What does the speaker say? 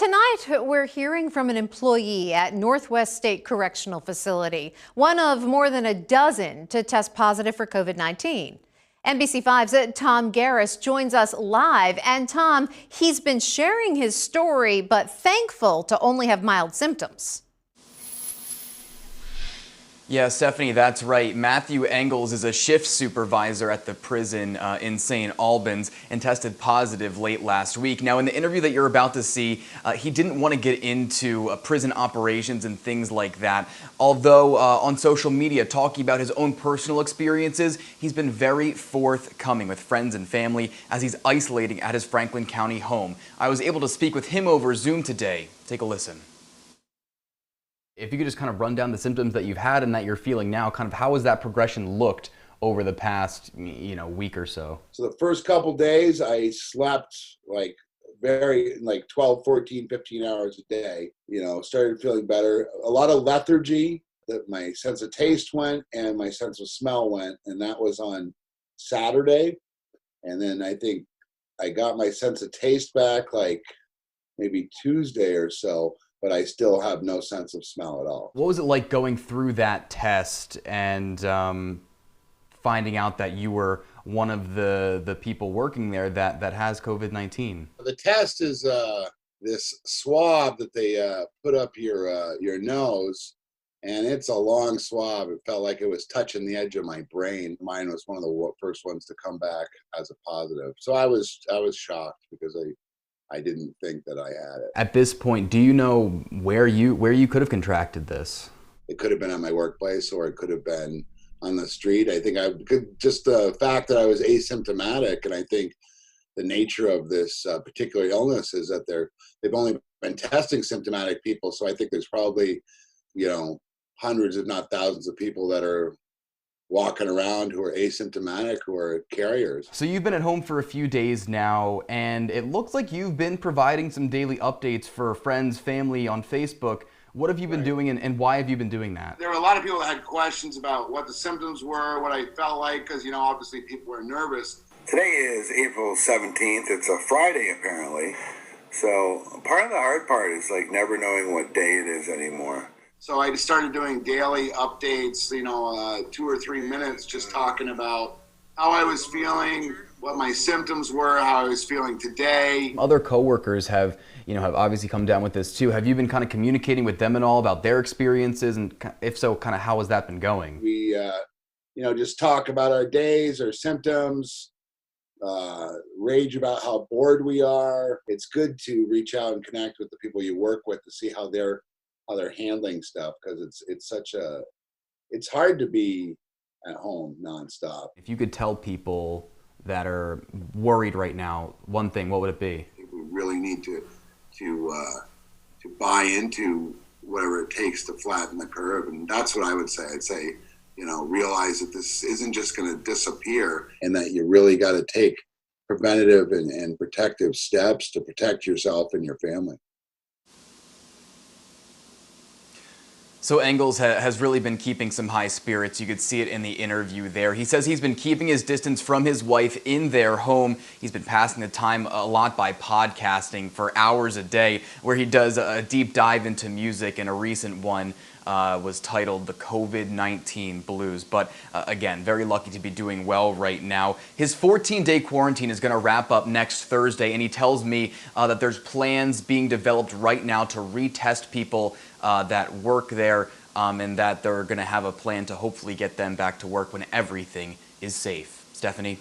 Tonight, we're hearing from an employee at Northwest State Correctional Facility, one of more than a dozen to test positive for COVID-19. NBC5's Tom Garris joins us live. And Tom, he's been sharing his story, but thankful to only have mild symptoms. Yeah, Stephanie, that's right. Matthew Engels is a shift supervisor at the prison in St. Albans and tested positive late last week. Now, in the interview that you're about to see, he didn't want to get into prison operations and things like that. Although on social media, talking about his own personal experiences, he's been very forthcoming with friends and family as he's isolating at his Franklin County home. I was able to speak with him over Zoom today. Take a listen. If you could just kind of run down the symptoms that you've had and that you're feeling now, kind of how has that progression looked over the past, week or so? So the first couple days I slept like 12, 14, 15 hours a day, started feeling better. A lot of lethargy, that my sense of taste went and my sense of smell went. And that was on Saturday. And then I think I got my sense of taste back like maybe Tuesday or so, but I still have no sense of smell at all. What was it like going through that test and finding out that you were one of the people working there that has COVID-19? The test is this swab that they put up your nose, and it's a long swab. It felt like it was touching the edge of my brain. Mine was one of the first ones to come back as a positive. So I was shocked because I didn't think that I had it. At this point, do you know where you could have contracted this? It could have been at my workplace, or it could have been on the street. I think just the fact that I was asymptomatic, and I think the nature of this particular illness is that they've only been testing symptomatic people. So I think there's probably, hundreds, if not thousands of people that are walking around who are asymptomatic, who are carriers. So you've been at home for a few days now, and it looks like you've been providing some daily updates for friends, family on Facebook. What have you been doing, and why have you been doing that? There were a lot of people that had questions about what the symptoms were, what I felt like, because, obviously people were nervous. Today is April 17th. It's a Friday, apparently. So part of the hard part is like never knowing what day it is anymore. So I started doing daily updates, 2 or 3 minutes, just talking about how I was feeling, what my symptoms were, how I was feeling today. Other coworkers have obviously come down with this too. Have you been kind of communicating with them at all about their experiences? And if so, kind of how has that been going? We, just talk about our days, our symptoms, rage about how bored we are. It's good to reach out and connect with the people you work with to see how they're handling stuff, because it's hard to be at home nonstop. If you could tell people that are worried right now one thing, what would it be? We really need to buy into whatever it takes to flatten the curve, and that's what I would say. I'd say, realize that this isn't just going to disappear, and that you really got to take preventative and protective steps to protect yourself and your family. So Engels has really been keeping some high spirits. You could see it in the interview there. He says he's been keeping his distance from his wife in their home. He's been passing the time a lot by podcasting for hours a day, where he does a deep dive into music, and a recent one was titled The COVID-19 Blues. But again, very lucky to be doing well right now. His 14-day quarantine is going to wrap up next Thursday, and he tells me that there's plans being developed right now to retest people that work there, and that they're going to have a plan to hopefully get them back to work when everything is safe. Stephanie?